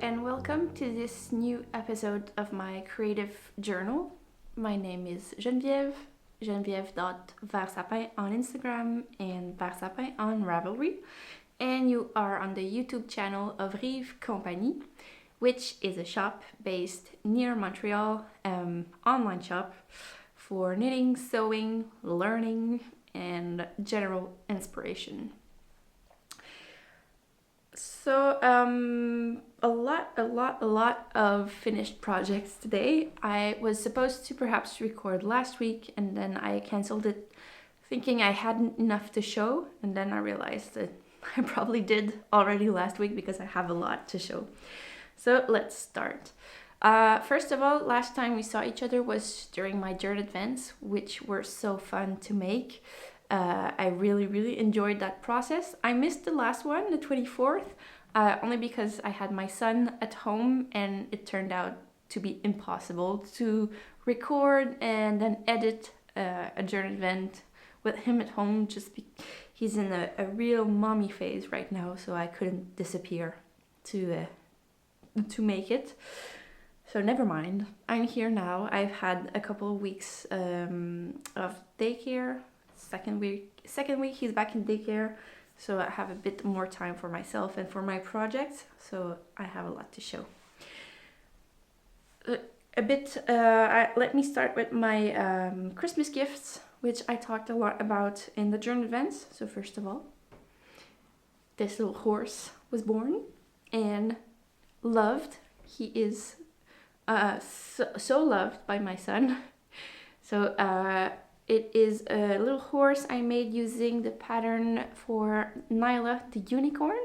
and welcome to this new episode of my creative journal. My name is Geneviève, Geneviève.versapin on Instagram and Versapin on Ravelry, and you are on the YouTube channel of Rives Compagnie, which is a shop based near Montreal, online shop for knitting, sewing, learning, and general inspiration. So, a lot of finished projects today. I was supposed to perhaps record last week and then I cancelled it thinking I hadn't enough to show, and then I realized that I probably did already last week because I have a lot to show. So let's start. First of all, last time we saw each other was during my journal events, which were so fun to make. I really enjoyed that process. I missed the last one, the 24th, only because I had my son at home and it turned out to be impossible to record and then edit a journal event with him at home. He's in a real mommy phase right now, so I couldn't disappear to make it. So never mind, I'm here now. I've had a couple of weeks of daycare. Second week he's back in daycare, so I have a bit more time for myself and for my projects, so I have a lot to show. Let me start with my Christmas gifts, which I talked a lot about in the journal events. So first of all, this little horse was born and loved. He is so loved by my son. So it is a little horse I made using the pattern for Nyla the Unicorn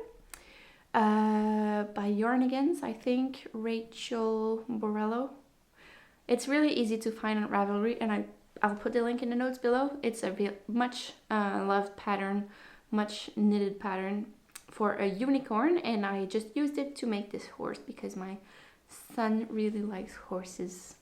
by Yarnigans, I think, Rachel Borello. It's really easy to find on Ravelry, and I'll put the link in the notes below. It's a much loved pattern, much knitted pattern for a unicorn, and I just used it to make this horse because my son really likes horses.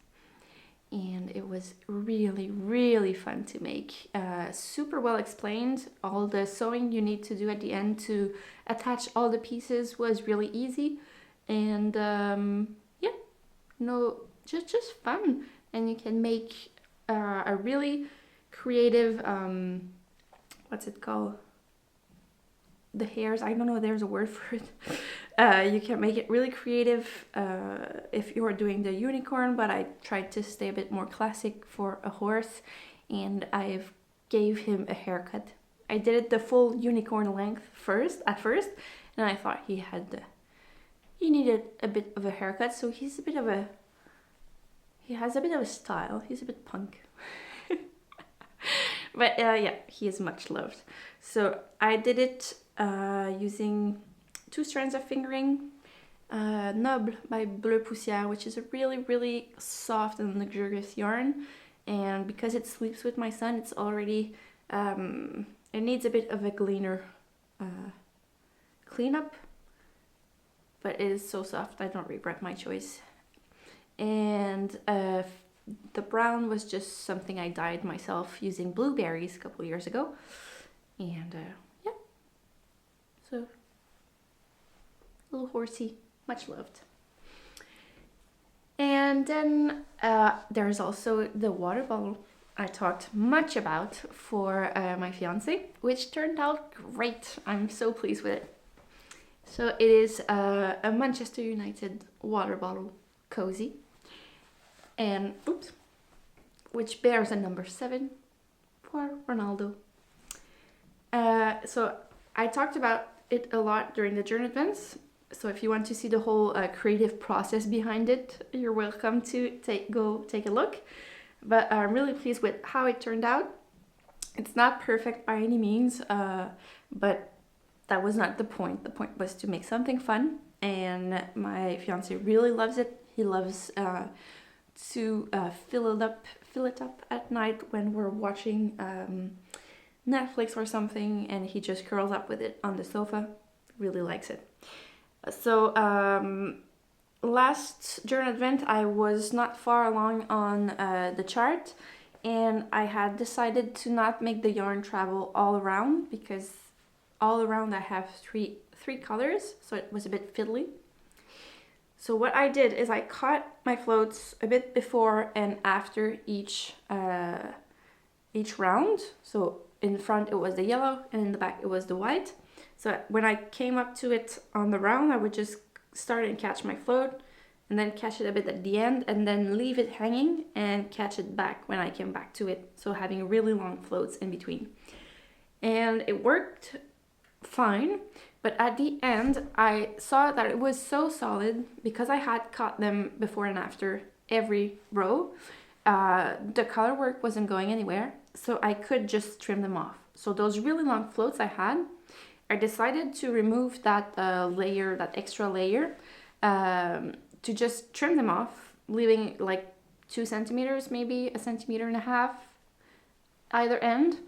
And it was really fun to make. Super well explained. All the sewing you need to do at the end to attach all the pieces was really easy. And just fun. And you can make a really creative, what's it called? The hairs, I don't know, there's a word for it. You can make it really creative if you're doing the unicorn, but I tried to stay a bit more classic for a horse, and I gave him a haircut. I did it the full unicorn length at first, and I thought he needed a bit of a haircut, so he has a bit of a style. He's a bit punk. But he is much loved. So I did it using 2 strands of fingering, Noble by Bleu Poussière, which is a really soft and luxurious yarn. And because it sleeps with my son, it's already, it needs a bit of a cleanup, but it is so soft, I don't regret my choice. And the brown was just something I dyed myself using blueberries a couple years ago. And so little horsey, much loved. And then there's also the water bottle I talked much about for my fiance, which turned out great. I'm so pleased with it. So it is a Manchester United water bottle cozy, and which bears a number 7 for Ronaldo. So I talked about it a lot during the journal events. So if you want to see the whole creative process behind it, you're welcome to go take a look. But I'm really pleased with how it turned out. It's not perfect by any means, but that was not the point. The point was to make something fun, and my fiance really loves it. He loves to fill it up at night when we're watching Netflix or something, and he just curls up with it on the sofa. Really likes it. So last journal event I was not far along on the chart, and I had decided to not make the yarn travel all around because all around I have three colors, so it was a bit fiddly. So what I did is I cut my floats a bit before and after each round. So in front it was the yellow and in the back it was the white. So when I came up to it on the round, I would just start and catch my float and then catch it a bit at the end and then leave it hanging and catch it back when I came back to it. So having really long floats in between. And it worked fine, but at the end I saw that it was so solid because I had cut them before and after every row. The color work wasn't going anywhere, so I could just trim them off. So those really long floats I had, I decided to remove that layer, that extra layer, to just trim them off, leaving like 2 centimeters, maybe 1.5 centimeters either end,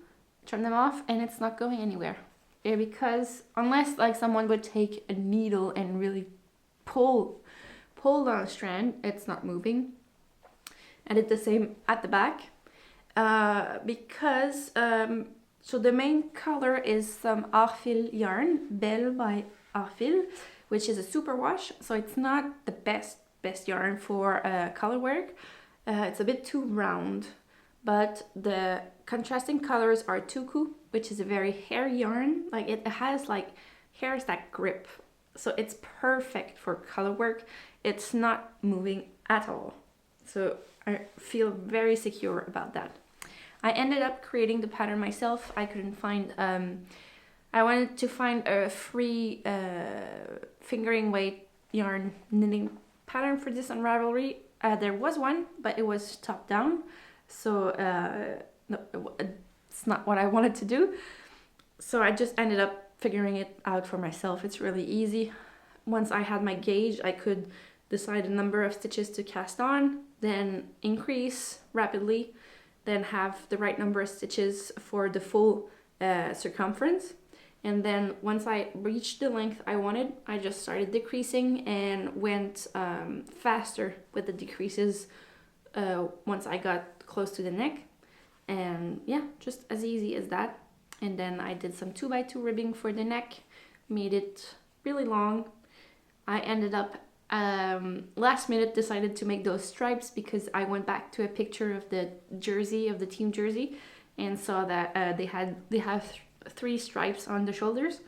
trim them off, and it's not going anywhere. Yeah, because unless like someone would take a needle and really pull on a strand, it's not moving. I did the same at the back, because so the main color is some Arfil yarn, Belle by Arfil, which is a super wash, so it's not the best yarn for color work. It's a bit too round, but the contrasting colors are Tuku, which is a very hairy yarn. Like it has like hairs that grip, so it's perfect for color work. It's not moving at all, so I feel very secure about that. I ended up creating the pattern myself. I couldn't find, I wanted to find a free fingering weight yarn knitting pattern for this on Ravelry. There was one, but it was top down, so no, it's not what I wanted to do. So I just ended up figuring it out for myself. It's really easy. Once I had my gauge, I could decide the number of stitches to cast on, then increase rapidly, then have the right number of stitches for the full circumference. And then once I reached the length I wanted, I just started decreasing and went faster with the decreases once I got close to the neck. And yeah, just as easy as that. And then I did some 2x2 ribbing for the neck, made it really long. I ended up last minute decided to make those stripes because I went back to a picture of the jersey, of the team jersey, and saw that they have 3 stripes on the shoulders,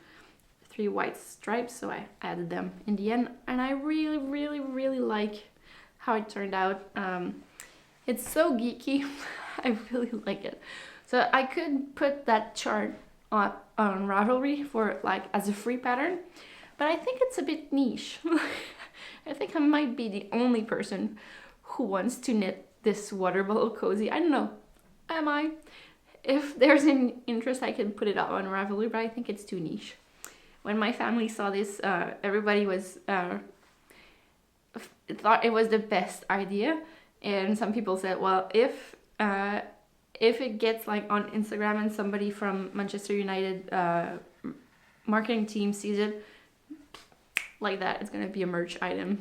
3 white stripes, so I added them in the end, and I really like how it turned out. It's so geeky. I really like it. So I could put that chart on Ravelry for like as a free pattern, but I think it's a bit niche. I think I might be the only person who wants to knit this water bottle cozy. I don't know. Am I? If there's an interest, I can put it up on Ravelry, but I think it's too niche. When my family saw this, everybody was thought it was the best idea, and some people said, well, if it gets like on Instagram and somebody from Manchester United marketing team sees it like that, it's gonna be a merch item.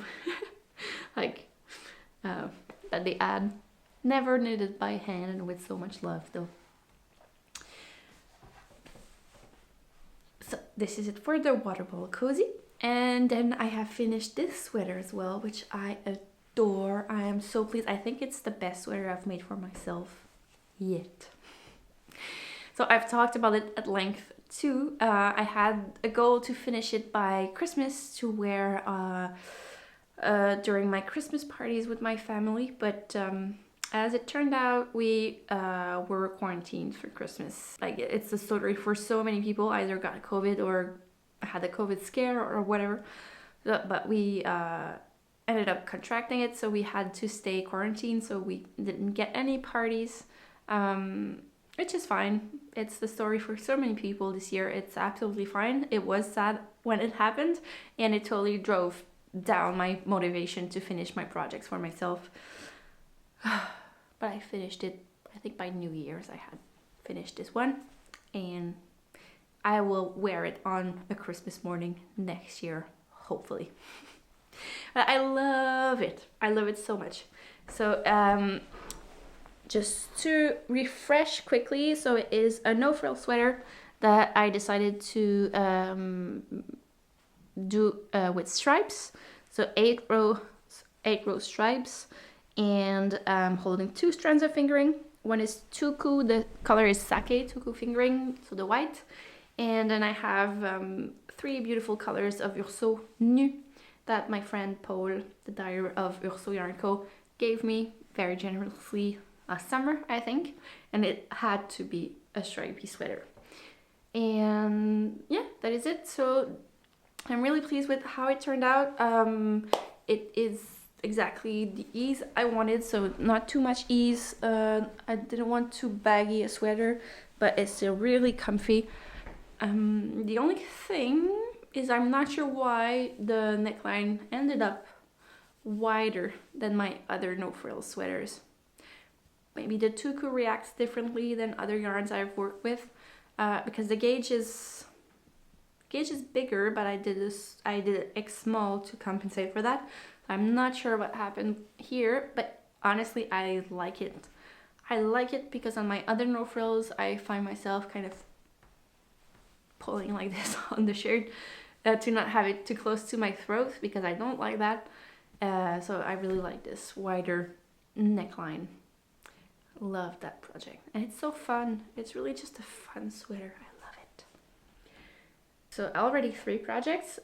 Like that they add. Never knitted by hand and with so much love though. So this is it for the water bottle cozy. And then I have finished this sweater as well, which I adore. I am so pleased. I think it's the best sweater I've made for myself yet. So I've talked about it at length too. I had a goal to finish it by Christmas to wear during my Christmas parties with my family, but as it turned out, we were quarantined for Christmas. Like, it's a story for so many people, either got COVID or had a COVID scare or whatever. But we ended up contracting it, so we had to stay quarantined, so we didn't get any parties, which is fine. It's the story for so many people this year. It's absolutely fine. It was sad when it happened, and it totally drove down my motivation to finish my projects for myself. But I finished it, I think by New Year's I had finished this one, and I will wear it on a Christmas morning next year, hopefully. But I love it. I love it so much. So just to refresh quickly, so it is a no-frill sweater that I decided to do with stripes. So 8 row stripes, and I'm holding 2 strands of fingering. One is tuku, the color is sake tuku fingering, so the white. And then I have 3 beautiful colors of Urso Nu that my friend Paul, the dyer of Urso Yarn Co, gave me very generously last summer, I think. And it had to be a stripy sweater. And yeah, that is it. So I'm really pleased with how it turned out. It is exactly the ease I wanted, so not too much ease. I didn't want too baggy a sweater, but it's still really comfy. The only thing is I'm not sure why the neckline ended up wider than my other no-frills sweaters. Maybe the tuku reacts differently than other yarns I've worked with, because the gauge is bigger, but I did it X small to compensate for that. I'm not sure what happened here, but honestly I like it. I like it because on my other no-frills I find myself kind of pulling like this on the shirt to not have it too close to my throat, because I don't like that. So I really like this wider neckline. Love that project, and it's so fun. It's really just a fun sweater. I love it. So already 3 projects.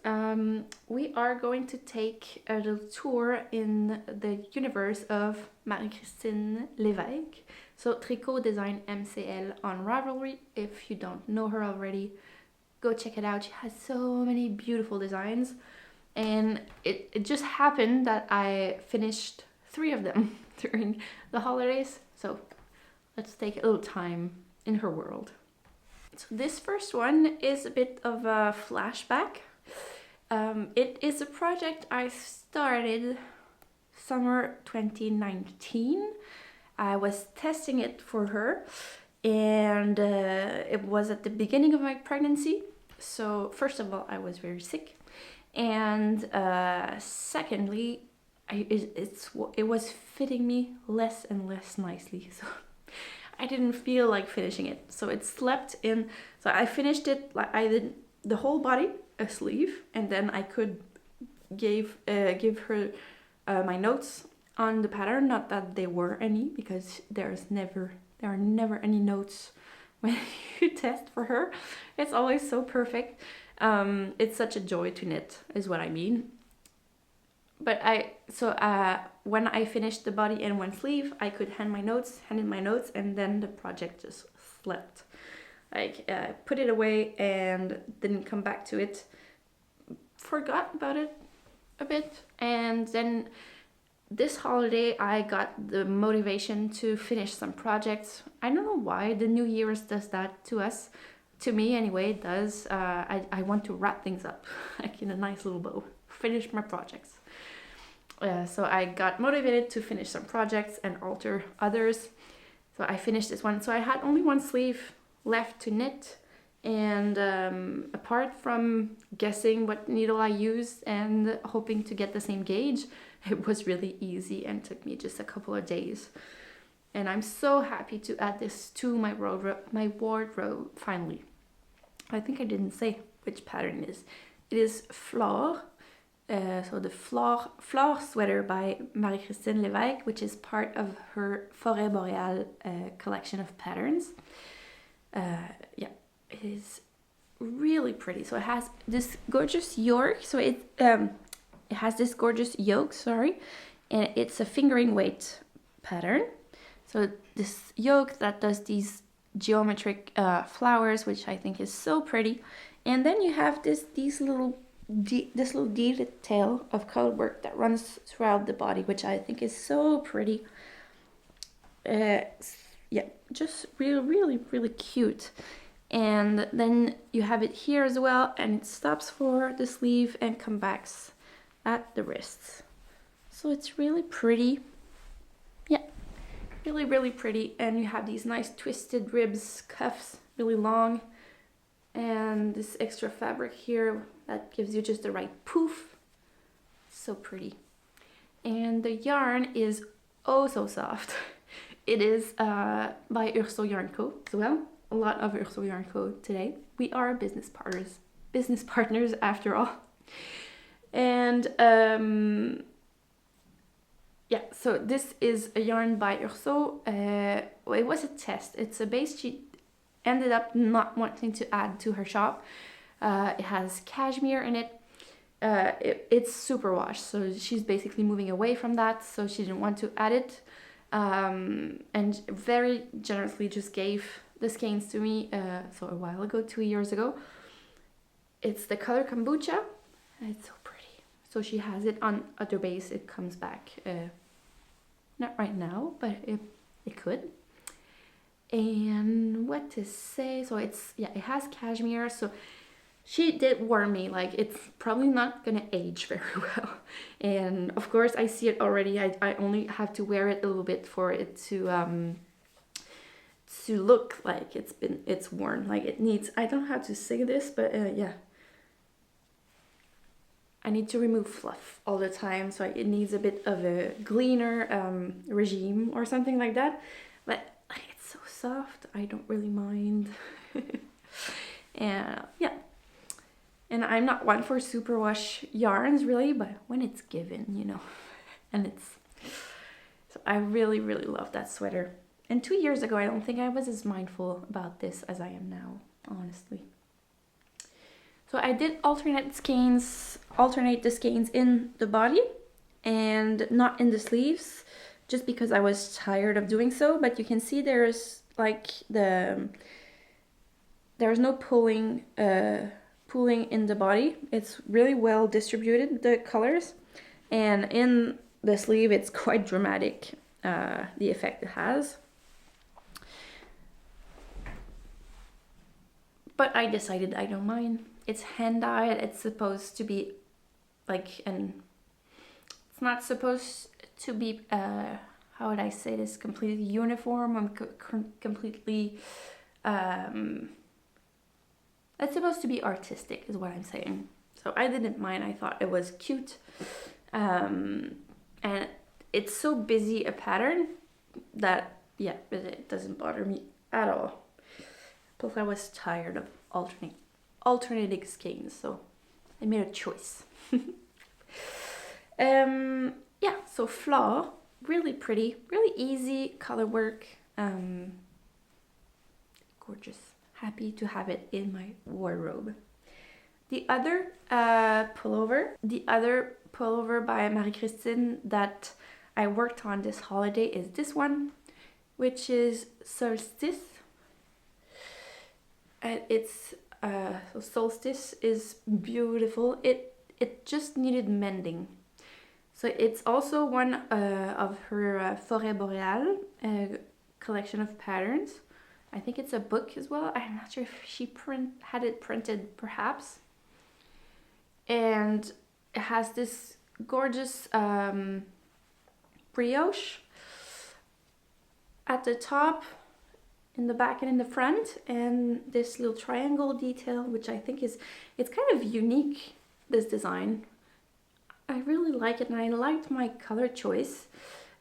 We are going to take a little tour in the universe of Marie-Christine Lévesque. So Tricot Design MCL on Ravelry. If you don't know her already, go check it out. She has so many beautiful designs, and it just happened that I finished 3 of them during the holidays. So let's take a little time in her world. So this first one is a bit of a flashback. It is a project I started summer 2019. I was testing it for her, and it was at the beginning of my pregnancy. So first of all, I was very sick, and secondly, it was fitting me less and less nicely, so I didn't feel like finishing it. So it slept in. So I finished it, like I did the whole body, a sleeve, and then I could give her my notes on the pattern. Not that there were any, because there are never any notes when you test for her. It's always so perfect. It's such a joy to knit, is what I mean. But when I finished the body and one sleeve, I could hand in my notes, and then the project just slept. Like, put it away and didn't come back to it. Forgot about it a bit, and then this holiday I got the motivation to finish some projects. I don't know why the New Year's does that to us. To me anyway, it does. I want to wrap things up like in a nice little bow. Finish my projects. So I got motivated to finish some projects and alter others. So I finished this one. So I had only one sleeve left to knit. And apart from guessing what needle I used and hoping to get the same gauge, it was really easy and took me just a couple of days. And I'm so happy to add this to my wardrobe finally. I think I didn't say which pattern it is. It is Flore. So the Flore sweater by Marie-Christine Lévesque, which is part of her Forêt Boréale collection of patterns. Yeah, it is really pretty. So it has this gorgeous yoke. So it has this gorgeous yoke, and it's a fingering weight pattern. So this yoke that does these geometric flowers, which I think is so pretty. And then you have this little detail of color work that runs throughout the body, which I think is so pretty. Yeah, just really cute. And then you have it here as well, and it stops for the sleeve and comes back at the wrists. So it's really pretty. Yeah, really pretty. And you have these nice twisted ribs, cuffs, really long, and this extra fabric here that gives you just the right poof. So pretty. And the yarn is oh so soft. It is by Urso Yarn Co as well. A lot of Urso Yarn Co today. We are business partners after all. And yeah, so this is a yarn by Urso. Well, it was a test. It's a base she ended up not wanting to add to her shop. It has cashmere in it. It's superwash, so she's basically moving away from that, so she didn't want to add it. And very generously just gave the skeins to me so a while ago, 2 years ago. It's the color kombucha. It's so pretty. So she has it on other base. It comes back. Not right now, but it could. And what to say? So it's, yeah, it has cashmere. So she did warn me, like, it's probably not gonna age very well. And of course I see it already. I only have to wear it a little bit for it to look like it's worn. Like it needs, I don't know how to say this, but yeah. I need to remove fluff all the time, so it needs a bit of a cleaner regime or something like that. But like, it's so soft, I don't really mind. And yeah. And I'm not one for superwash yarns really, but when it's given, you know. And it's, so I really, really love that sweater. And 2 years ago, I don't think I was as mindful about this as I am now, honestly. So I did alternate the skeins in the body and not in the sleeves, just because I was tired of doing so. But you can see there's like there's no pulling in the body. It's really well distributed, the colors, and in the sleeve it's quite dramatic, the effect it has. But I decided I don't mind. It's hand dyed. It's supposed to be like it's not supposed to be how would I say this, completely uniform and completely it's supposed to be artistic is what I'm saying. So I didn't mind. I thought it was cute. And it's so busy a pattern that, yeah, it doesn't bother me at all. Plus I was tired of alternating skeins, so I made a choice. Yeah, so Flaw, really pretty, really easy color work. Gorgeous. Happy to have it in my wardrobe. The other pullover by Marie-Christine that I worked on this holiday is this one, which is Solstice. And it's so Solstice is beautiful. It just needed mending. So it's also one of her Forêt Boréale collection of patterns. I think it's a book as well. I'm not sure if she had it printed, perhaps. And it has this gorgeous brioche at the top, in the back and in the front, and this little triangle detail, which I think it's kind of unique, this design. I really like it, and I liked my color choice,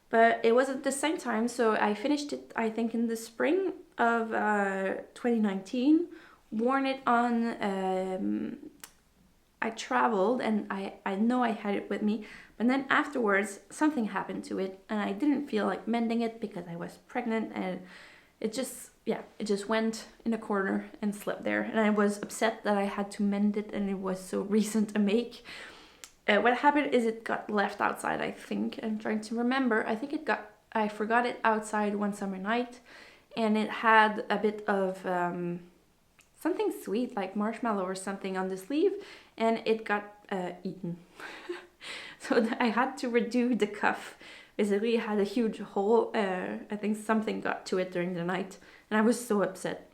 but it was at the same time, so I finished it, I think, in the spring of 2019, worn it on, I traveled, and I know I had it with me, but then afterwards something happened to it, and I didn't feel like mending it because I was pregnant, and it just went in a corner and slept there, and I was upset that I had to mend it, and it was so recent a make. What happened is it got left outside, I think. I'm trying to remember. I think I forgot it outside one summer night, and it had a bit of something sweet, like marshmallow or something on the sleeve, and it got eaten. So I had to redo the cuff. Basically, it had a huge hole. I think something got to it during the night, and I was so upset.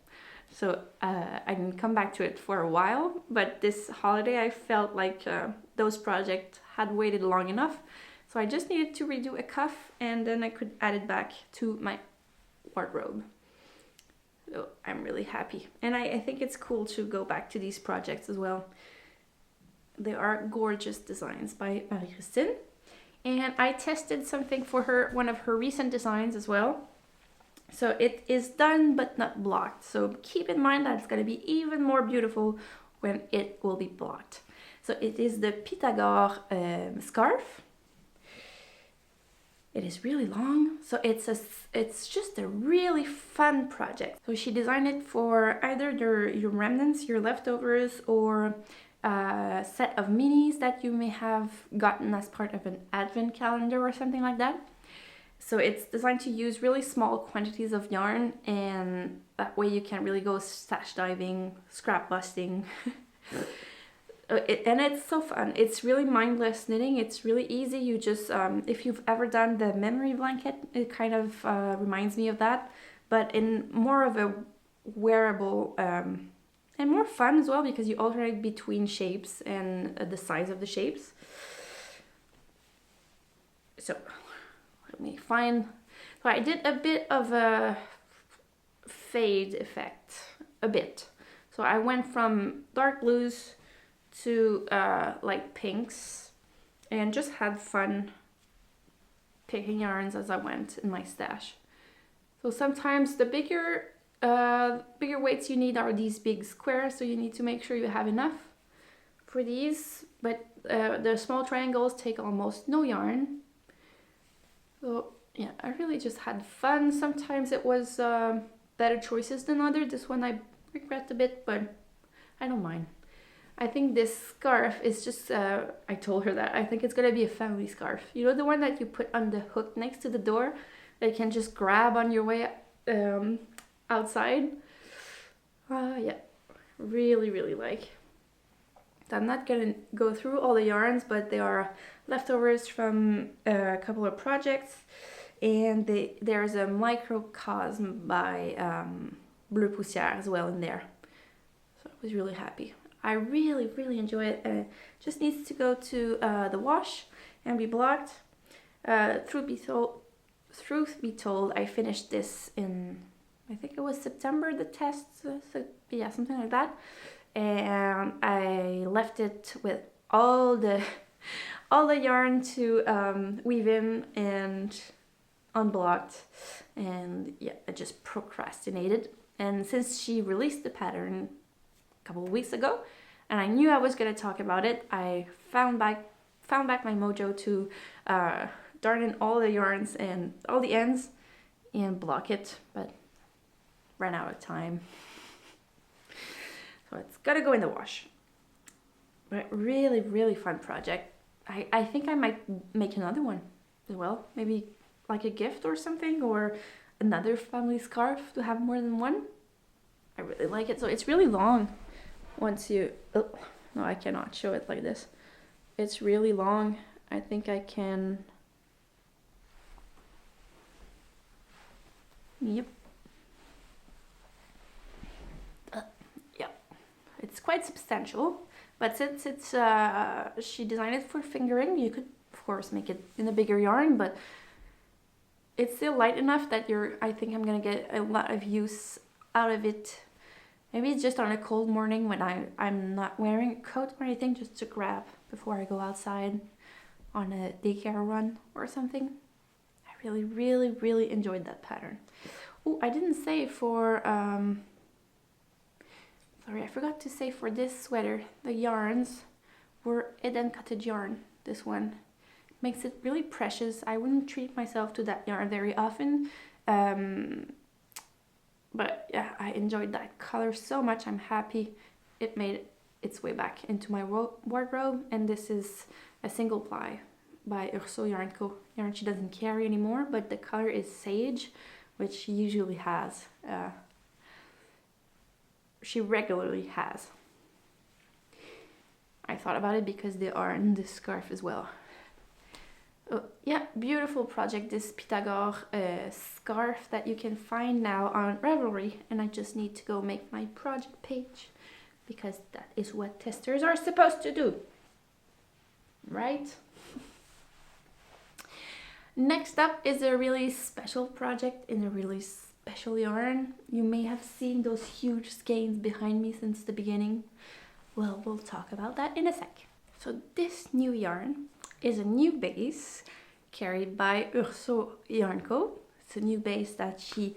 So I didn't come back to it for a while, but this holiday I felt like those projects had waited long enough. So I just needed to redo a cuff, and then I could add it back to my wardrobe. So I'm really happy. And I think it's cool to go back to these projects as well. They are gorgeous designs by Marie-Christine. And I tested something for her, one of her recent designs as well. So it is done but not blocked. So keep in mind that it's going to be even more beautiful when it will be blocked. So it is the Pita scarf. It is really long, so it's just a really fun project. So she designed it for either your remnants, your leftovers, or a set of minis that you may have gotten as part of an advent calendar or something like that. So it's designed to use really small quantities of yarn, and that way you can really go stash diving, scrap busting. And it's so fun. It's really mindless knitting. It's really easy. You just, if you've ever done the memory blanket, it kind of reminds me of that, but in more of a wearable and more fun as well, because you alternate between shapes and the size of the shapes. So let me find. So I did a bit of a fade effect, a bit. So I went from dark blues to light pinks and just had fun picking yarns as I went in my stash. So sometimes the bigger weights you need are these big squares, so you need to make sure you have enough for these, but the small triangles take almost no yarn. So yeah, I really just had fun. Sometimes it was better choices than others. This one I regret a bit, but I don't mind. I think this scarf is just, I told her that, I think it's going to be a family scarf. You know, the one that you put on the hook next to the door that you can just grab on your way outside? Yeah, really, really like. I'm not going to go through all the yarns, but they are leftovers from a couple of projects. And there's a microcosm by Bleu Poussière as well in there. So I was really happy. I really, really enjoy it. It just needs to go to the wash and be blocked. Truth be told, I finished this in, I think it was September, the test. So yeah, something like that. And I left it with all the yarn to weave in and unblocked. And yeah, I just procrastinated. And since she released the pattern couple of weeks ago, and I knew I was going to talk about it, I found back my mojo to darn in all the yarns and all the ends and block it, but ran out of time. So it's got to go in the wash. But really, really fun project. I think I might make another one as well. Maybe like a gift or something, or another family scarf to have more than one. I really like it. So it's really long. Once you, oh, no, I cannot show it like this. It's really long. I think I can, yep. Yeah, it's quite substantial, but since it's, she designed it for fingering, you could of course make it in a bigger yarn, but it's still light enough that I think I'm gonna get a lot of use out of it. Maybe it's just on a cold morning when I'm not wearing a coat or anything, just to grab before I go outside on a daycare run or something. I really, really, really enjoyed that pattern. Oh, I didn't say for, sorry, I forgot to say for this sweater, the yarns were Eden Cottage yarn, this one. Makes it really precious. I wouldn't treat myself to that yarn very often. But yeah, I enjoyed that color so much. I'm happy it made its way back into my wardrobe. And this is a single ply by Urso Yarn Co. Yarn she doesn't carry anymore, but the color is Sage, which she usually has. She regularly has. I thought about it because they are in this scarf as well. Oh, yeah, beautiful project, this Pita scarf that you can find now on Ravelry, and I just need to go make my project page because that is what testers are supposed to do, right? Next up is a really special project in a really special yarn. You may have seen those huge skeins behind me since the beginning. Well, we'll talk about that in a sec. So this new yarn is a new base carried by Urso Yarn Co. It's a new base that she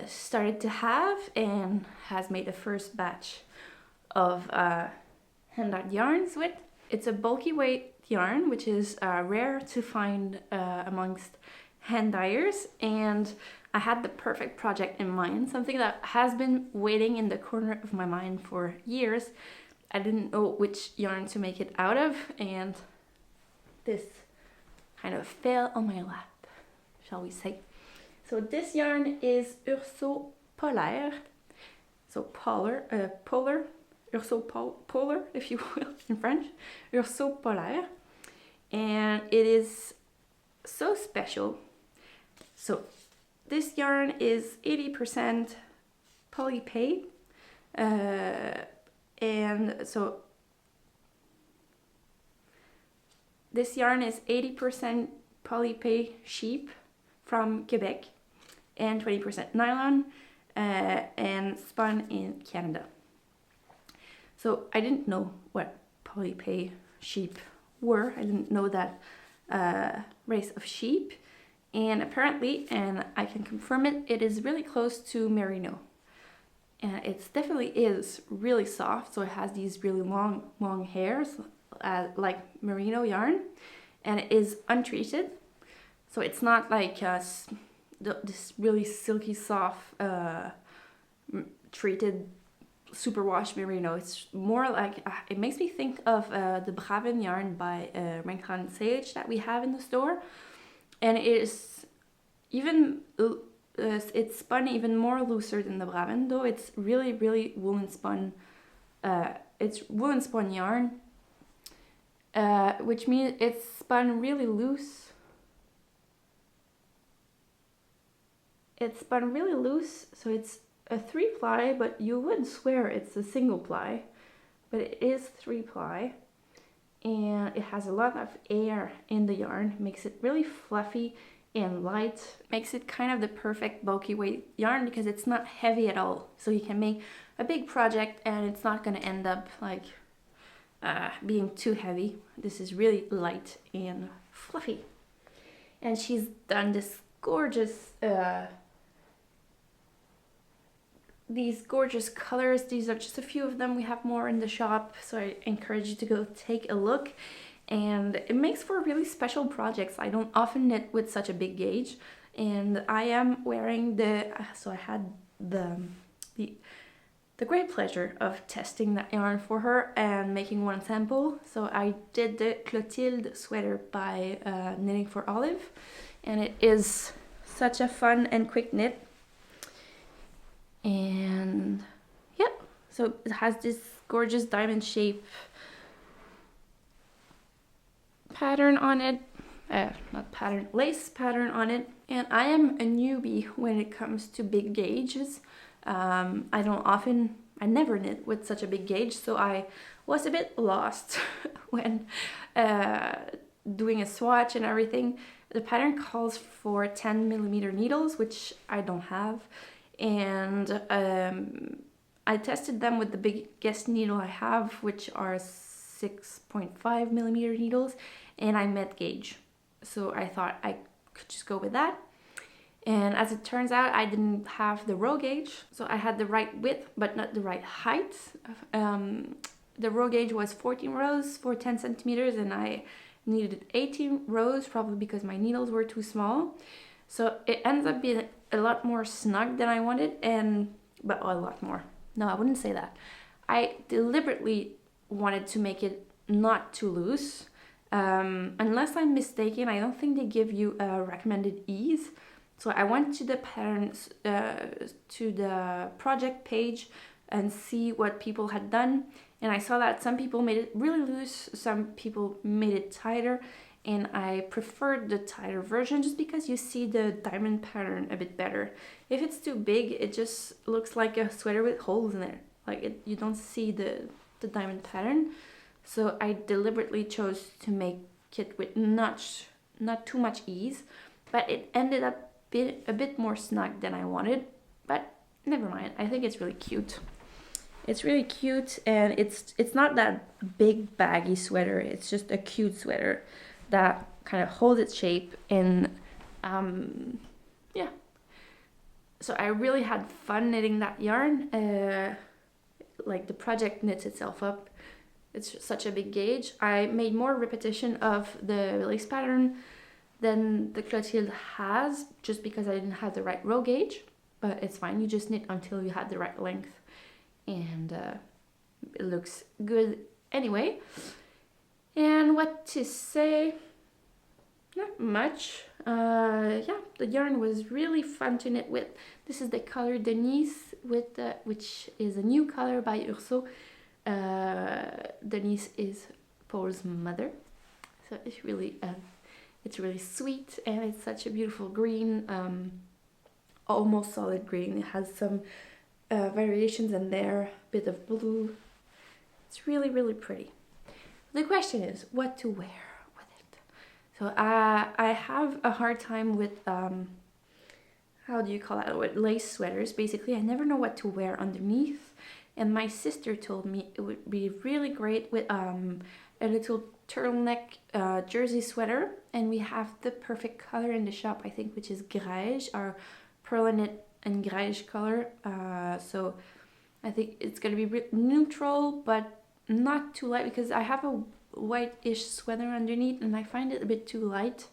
started to have and has made a first batch of hand-dyed yarns with. It's a bulky weight yarn, which is rare to find amongst hand dyers, and I had the perfect project in mind, something that has been waiting in the corner of my mind for years. I didn't know which yarn to make it out of, and this kind of fell on my lap, shall we say. So this yarn is Urso Polaire, so polar, Urso polar, if you will, in French, Urso Polaire, and it is so special. So this yarn is 80% polypay, and so this yarn is 80% polypay sheep from Quebec and 20% nylon, and spun in Canada. So I didn't know what polypay sheep were. I didn't know that race of sheep, and apparently, and I can confirm it, it is really close to merino. And it definitely is really soft, so it has these really long hairs like merino yarn, and it is untreated, so it's not like this really silky soft treated superwash merino. It's more like it makes me think of the Braven yarn by Rincon Sage that we have in the store, and it is even it's spun even more looser than the Braven, though it's really woolen spun. It's woolen spun yarn, which means it's spun really loose. It's spun really loose, so it's a 3-ply, but you wouldn't swear it's a single ply, but it is 3-ply, and it has a lot of air in the yarn, makes it really fluffy and light, makes it kind of the perfect bulky weight yarn because it's not heavy at all, so you can make a big project and it's not going to end up like being too heavy. This is really light and fluffy, and she's done this gorgeous these gorgeous colors. These are just a few of them. We have more in the shop, so I encourage you to go take a look. And it makes for really special projects. I don't often knit with such a big gauge, and I am wearing so I had the great pleasure of testing that yarn for her and making one sample. So I did the Clotilde sweater by Knitting for Olive, and it is such a fun and quick knit. And yeah, so it has this gorgeous diamond shape pattern on it, lace pattern on it. And I am a newbie when it comes to big gauges. I never knit with such a big gauge, so I was a bit lost when doing a swatch and everything. The pattern calls for 10mm needles, which I don't have, and I tested them with the biggest needle I have, which are 6.5mm needles, and I met gauge, so I thought I could just go with that. And as it turns out, I didn't have the row gauge, so I had the right width but not the right height. The row gauge was 14 rows for 10 centimeters, and I needed 18 rows, probably because my needles were too small. So it ends up being a lot more snug than I wanted, but a lot more. No, I wouldn't say that. I deliberately wanted to make it not too loose. Unless I'm mistaken, I don't think they give you a recommended ease. So I went to the patterns, to the project page and see what people had done. And I saw that some people made it really loose, some people made it tighter, and I preferred the tighter version just because you see the diamond pattern a bit better. If it's too big, it just looks like a sweater with holes in it. You don't see the diamond pattern. So I deliberately chose to make it with not too much ease, but it ended up a bit more snug than I wanted, but never mind. I think it's really cute. It's really cute, and it's not that big baggy sweater. It's just a cute sweater that kind of holds its shape, and yeah. So I really had fun knitting that yarn. Like the project knits itself up it's such a big gauge. I made more repetition of the lace pattern than the Clotilde has, just because I didn't have the right row gauge, but it's fine. You just knit until you had the right length, and it looks good anyway. And what to say? Not much. Yeah, the yarn was really fun to knit with. This is the color Denise, with which is a new color by Urso. Denise is Paul's mother, so it's really sweet, and it's such a beautiful green, almost solid green. It has some variations in there, a bit of blue. It's really, really pretty. The question is what to wear with it. So I have a hard time with how do you call that, with lace sweaters. Basically, I never know what to wear underneath, and my sister told me it would be really great with a little turtleneck jersey sweater, and we have the perfect color in the shop, I think, which is Grège, our perlinette and Grège color. So I think it's gonna be neutral, but not too light, because I have a white-ish sweater underneath, and I find it a bit too light.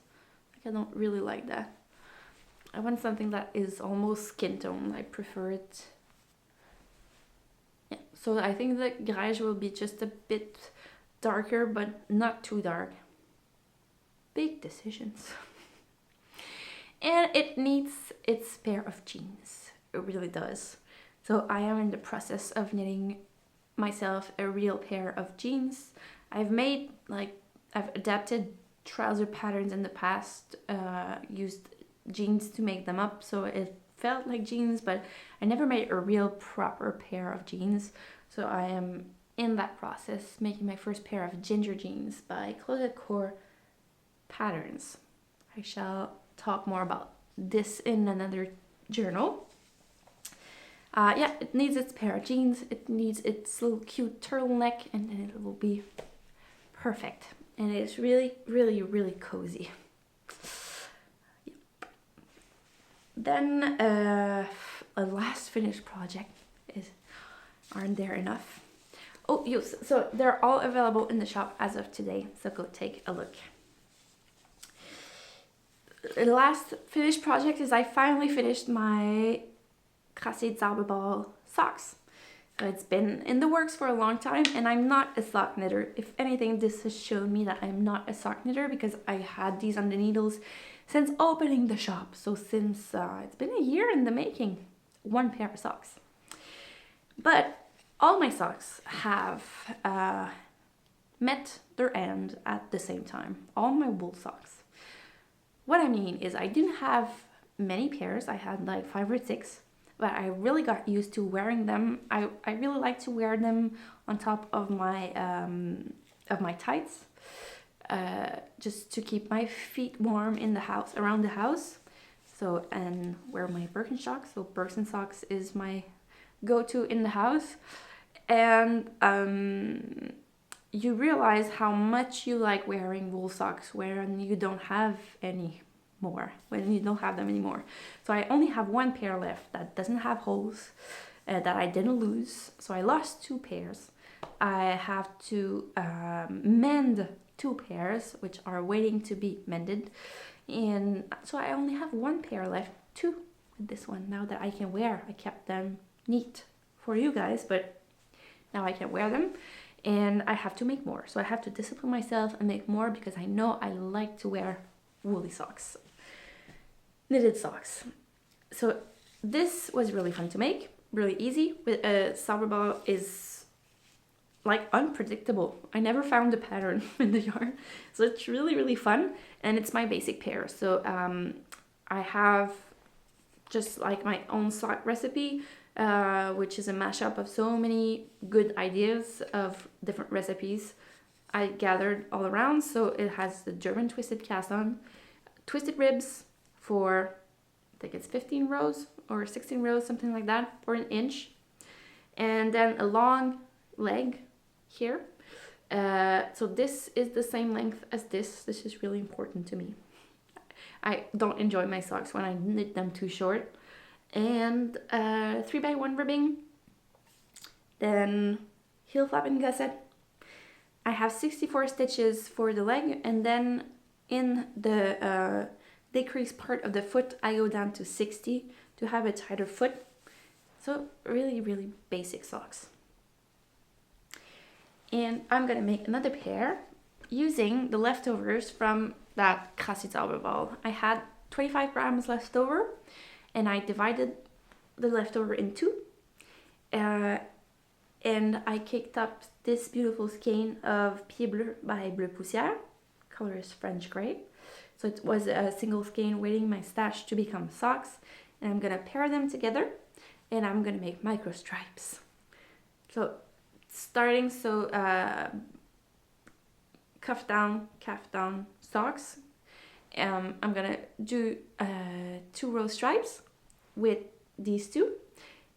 Like, I don't really like that. I want something that is almost skin tone. I prefer it. Yeah, so I think the Grège will be just a bit darker, but not too dark. Big decisions. And it needs its pair of jeans. It really does. So I am in the process of knitting myself a real pair of jeans. I've adapted trouser patterns in the past, used jeans to make them up, so it felt like jeans, but I never made a real proper pair of jeans. So I am in that process, making my first pair of ginger jeans by Closet Core Patterns. I shall talk more about this in another journal. Yeah, it needs its pair of jeans, it needs its little cute turtleneck, and then it will be perfect. And it's really, really, really cozy. Yep. Then a last finished project is Aren't There Enough? Oh, yes, so they're all available in the shop as of today, so go take a look. The last finished project is I finally finished my Crasset Zauberball socks. It's been in the works for a long time, and I'm not a sock knitter. If anything, this has shown me that I'm not a sock knitter, because I had these on the needles since opening the shop. So since it's been a year in the making, one pair of socks. But all my socks have met their end at the same time. All my wool socks. What I mean is I didn't have many pairs. I had like 5 or 6. But I really got used to wearing them. I really like to wear them on top of my tights, just to keep my feet warm in the house, around the house. So, and wear my Birkenstocks. So Birkenstocks is my go-to in the house. And you realize how much you like wearing wool socks when you don't have any more, when you don't have them anymore. So I only have one pair left that doesn't have holes, that I didn't lose. So I lost 2 pairs. I have to mend 2 pairs, which are waiting to be mended. And so I only have 1 pair left, 2 with this one, now that I can wear. I kept them neat for you guys, but now I can wear them. And I have to make more. So I have to discipline myself and make more, because I know I like to wear woolly socks. Knitted socks. So this was really fun to make, really easy. With Zauberball is like unpredictable. I never found a pattern in the yarn, so it's really, really fun, and it's my basic pair. So I have just like my own sock recipe, which is a mashup of so many good ideas of different recipes I gathered all around. So it has the German twisted cast on, twisted ribs for, I think it's 15 rows or 16 rows, something like that, for 1 inch. And then a long leg here. So this is the same length as this. This is really important to me. I don't enjoy my socks when I knit them too short. And 3x1 ribbing. Then heel flap and gusset. I have 64 stitches for the leg, and then in the decreased part of the foot I go down to 60 to have a tighter foot. So really, really basic socks. And I'm gonna make another pair using the leftovers from that Ball. I had 25 grams left over, and I divided the leftover in two. And I kicked up this beautiful skein of Pied Bleu by Bleu Poussière. Color is French gray. So it was a single skein waiting in my stash to become socks. And I'm gonna pair them together, and I'm gonna make micro stripes. So starting, cuff down, calf down socks. I'm gonna do 2 row stripes with these two,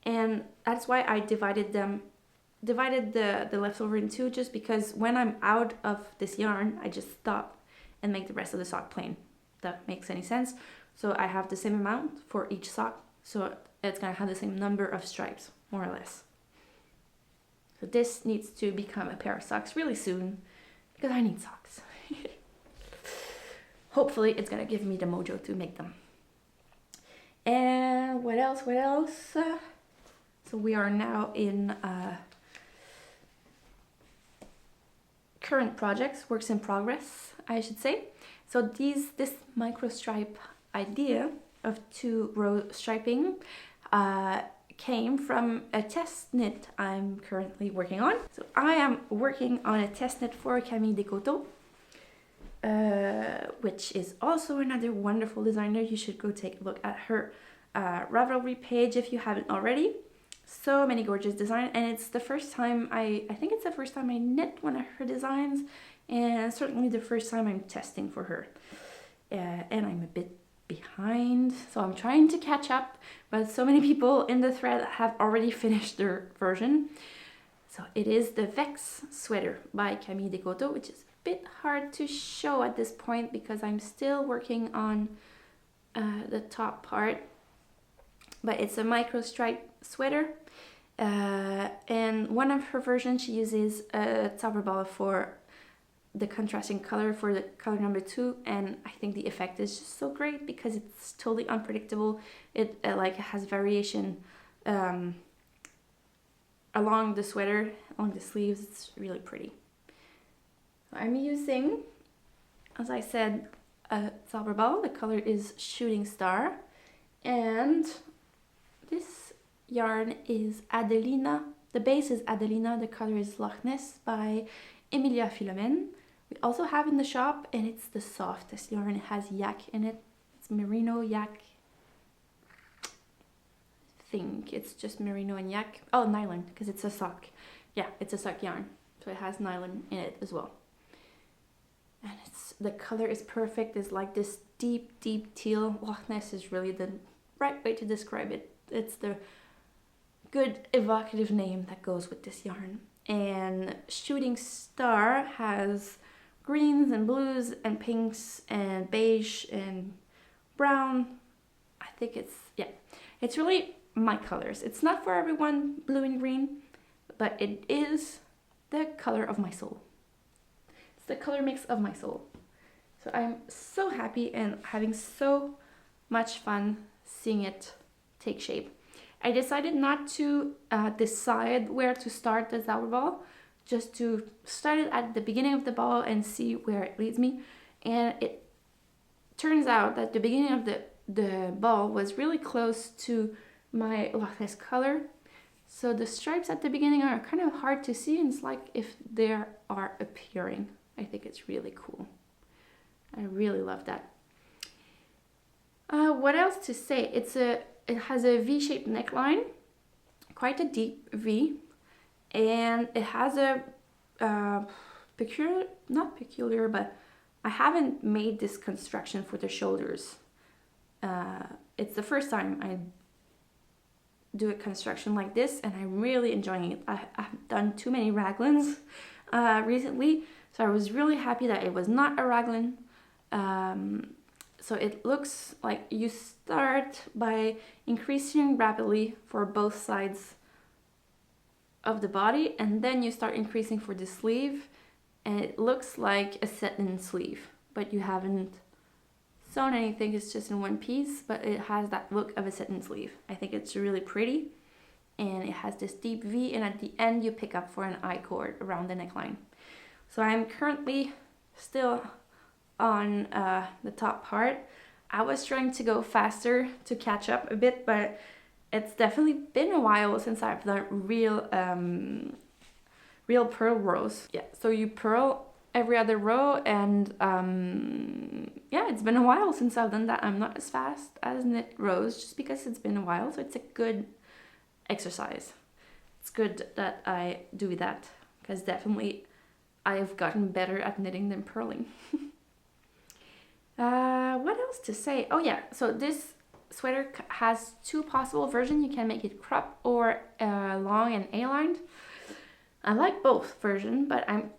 and that's why I divided the leftover in two, just because when I'm out of this yarn I just stop and make the rest of the sock plain. That makes any sense. So I have the same amount for each sock, so it's gonna have the same number of stripes, more or less. So this needs to become a pair of socks really soon, because I need socks. Hopefully it's gonna give me the mojo to make them. And what else? So we are now in current projects, works in progress, I should say. So this micro stripe idea of 2 row striping came from a test knit I'm currently working on. So I am working on a test knit for Camille Descoteaux, which is also another wonderful designer. You should go take a look at her Ravelry page if you haven't already. So many gorgeous designs, and it's the first time I think it's the first time I knit one of her designs, and certainly the first time I'm testing for her. And I'm a bit behind, so I'm trying to catch up, but so many people in the thread have already finished their version. So it is the Vex sweater by Camille Descoteaux, which is a bit hard to show at this point because I'm still working on the top part, but it's a micro stripe sweater, and one of her versions she uses a Zauberball for the contrasting color, for the color number 2, and I think the effect is just so great because it's totally unpredictable. It has variation along the sweater, along the sleeves. It's really pretty. So I'm using, as I said, a Zauberball. The color is Shooting Star, and this yarn is Adelina. The base is Adelina. The color is Loch Ness by Emilia Philomene. We also have in the shop, and it's the softest yarn. It has yak in it. It's merino yak. I think it's just merino and yak. Oh, nylon, because it's a sock. Yeah, it's a sock yarn. So it has nylon in it as well. And the color is perfect. It's like this deep, deep teal. Loch Ness is really the right way to describe it. It's the good evocative name that goes with this yarn. And Shooting Star has greens and blues and pinks and beige and brown. I think it's really my colors. It's not for everyone, blue and green, but it is the color of my soul. It's the color mix of my soul. So I'm so happy and having so much fun seeing it take shape. I decided not to decide where to start the Zauberball, just to start it at the beginning of the ball and see where it leads me. And it turns out that the beginning of the ball was really close to my Loch Ness color. So the stripes at the beginning are kind of hard to see, and it's like if they are appearing. I think it's really cool. I really love that. What else to say? It has a V-shaped neckline, quite a deep V, and it has a not peculiar, but I haven't made this construction for the shoulders. It's the first time I do a construction like this, and I'm really enjoying it. I've done too many raglans recently, so I was really happy that it was not a raglan. So it looks like you start by increasing rapidly for both sides of the body, and then you start increasing for the sleeve, and it looks like a set-in sleeve, but you haven't sewn anything, it's just in one piece, but it has that look of a set-in sleeve. I think it's really pretty, and it has this deep V, and at the end you pick up for an I-cord around the neckline. So I'm currently still on the top part. I was trying to go faster to catch up a bit, but it's definitely been a while since I've done real purl rows. Yeah, so you purl every other row, and yeah, it's been a while since I've done that. I'm not as fast as knit rows just because it's been a while, so it's a good exercise. It's good that I do that because definitely I've gotten better at knitting than purling. What else to say? Oh yeah, so this sweater has two possible versions. You can make it crop or long and A-lined. I like both versions, but I'm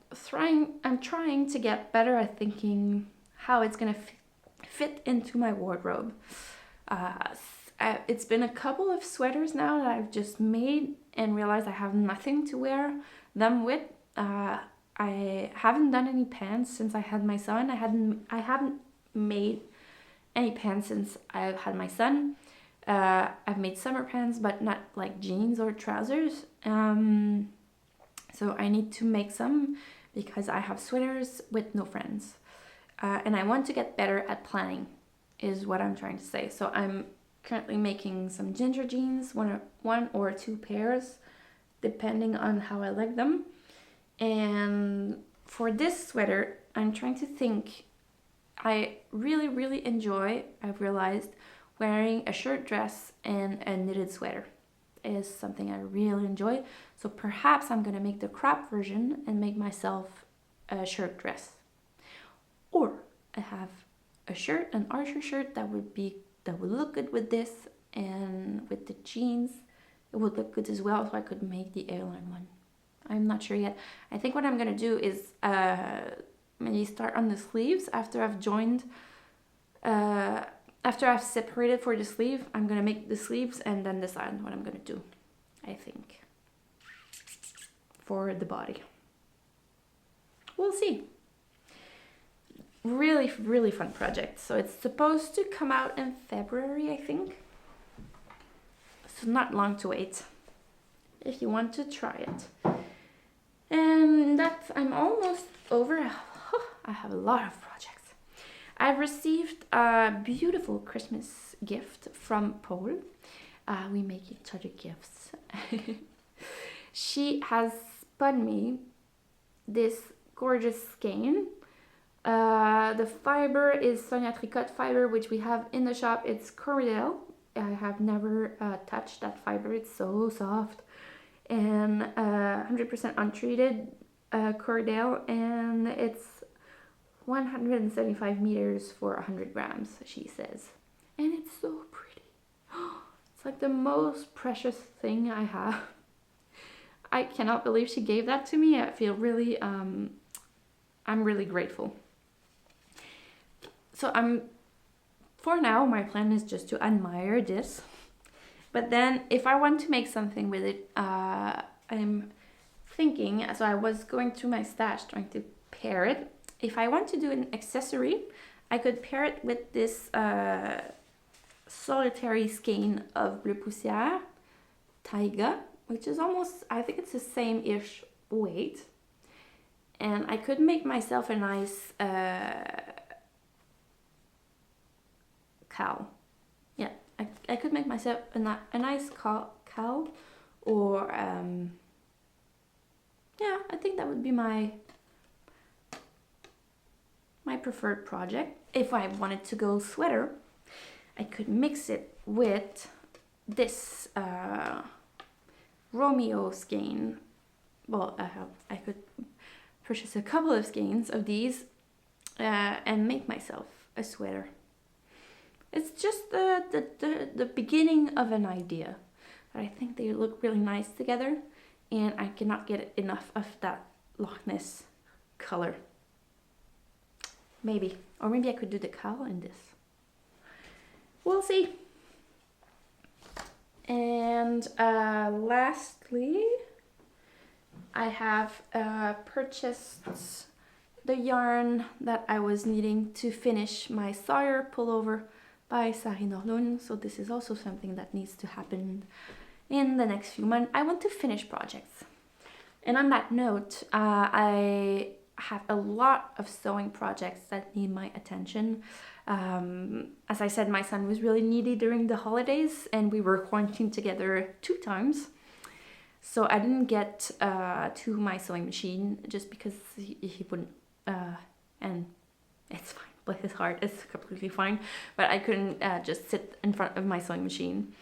trying to get better at thinking how it's gonna fit into my wardrobe. It's been a couple of sweaters now that I've just made and realized I have nothing to wear them with. I haven't done any pants since I had my son. I haven't made any pants since I've had my son. I've made summer pants, but not like jeans or trousers. So I need to make some because I have sweaters with no friends. And I want to get better at planning, is what I'm trying to say. So I'm currently making some ginger jeans, one or two pairs, depending on how I like them. And for this sweater, I'm trying to think. I really enjoy, I've realized, wearing a shirt dress and a knitted sweater is something I really enjoy. So perhaps I'm gonna make the crop version and make myself a shirt dress. Or I have a shirt, an Archer shirt that would look good with this, and with the jeans it would look good as well, so I could make the airline one. I'm not sure yet. I think what I'm gonna do is maybe start on the sleeves after I've joined, after I've separated for the sleeve. I'm gonna make the sleeves and then decide what I'm gonna do, I think, for the body. We'll see. Really fun project. So it's supposed to come out in February, I think. So not long to wait if you want to try it. And that's, I'm almost over. I have a lot of projects. I've received a beautiful Christmas gift from Paul. We make each other gifts. She has spun me this gorgeous skein. The fiber is Sonia Tricot fiber, which we have in the shop. It's Cordell. I have never touched that fiber. It's so soft. And 100% untreated Cordell, and it's 175 meters for 100 grams, she says. And it's so pretty. It's like the most precious thing I have. I cannot believe she gave that to me. I feel really, I'm really grateful. So for now, my plan is just to admire this. But then if I want to make something with it, I'm thinking, so I was going through my stash trying to pair it. If I want to do an accessory, I could pair it with this solitary skein of Bleu Poussière, Taiga, which is almost, I think it's the same-ish weight. And I could make myself a nice cowl. Yeah, I could make myself a nice cowl, or yeah, I think that would be my preferred project. If I wanted to go sweater, I could mix it with this Romeo skein. Well, I could purchase a couple of skeins of these and make myself a sweater. It's just the beginning of an idea, but I think they look really nice together, and I cannot get enough of that Loch Ness color. Maybe, or maybe I could do the cowl in this. We'll see. And lastly, I have purchased the yarn that I was needing to finish my Sawyer pullover by Sari Norlund. So this is also something that needs to happen in the next few months. I want to finish projects. And on that note, I have a lot of sewing projects that need my attention. As I said, my son was really needy during the holidays and we were quarantined together 2 times. So I didn't get to my sewing machine just because he wouldn't, and it's fine, bless his heart, it's completely fine, but I couldn't just sit in front of my sewing machine.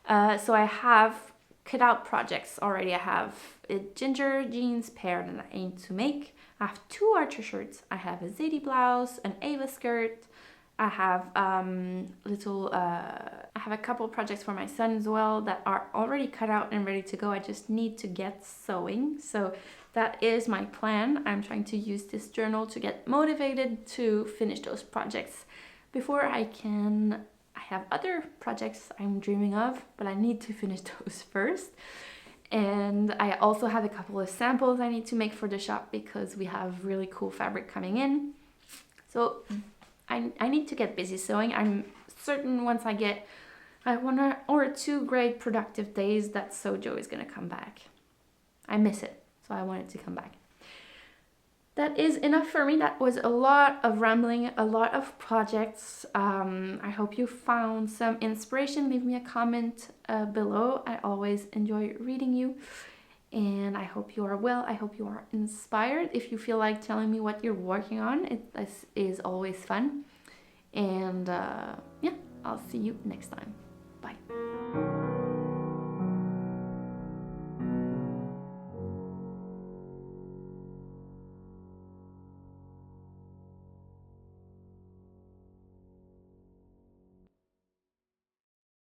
So I have cut out projects already. I have a ginger jeans pair that I aim to make. I have 2 Archer shirts. I have a Zadie blouse, an Ava skirt. I have I have a couple projects for my son as well that are already cut out and ready to go. I just need to get sewing. So that is my plan. I'm trying to use this journal to get motivated to finish those projects before I have other projects I'm dreaming of, but I need to finish those first. And I also have a couple of samples I need to make for the shop because we have really cool fabric coming in. So I need to get busy sewing. I'm certain once I get 1 or 2 great productive days that Sojo is gonna come back. I miss it, so I want it to come back. That is enough for me. That was a lot of rambling, a lot of projects. I hope you found some inspiration. Leave me a comment below. I always enjoy reading you. And I hope you are well. I hope you are inspired. If you feel like telling me what you're working on, this is always fun. And yeah, I'll see you next time. Bye.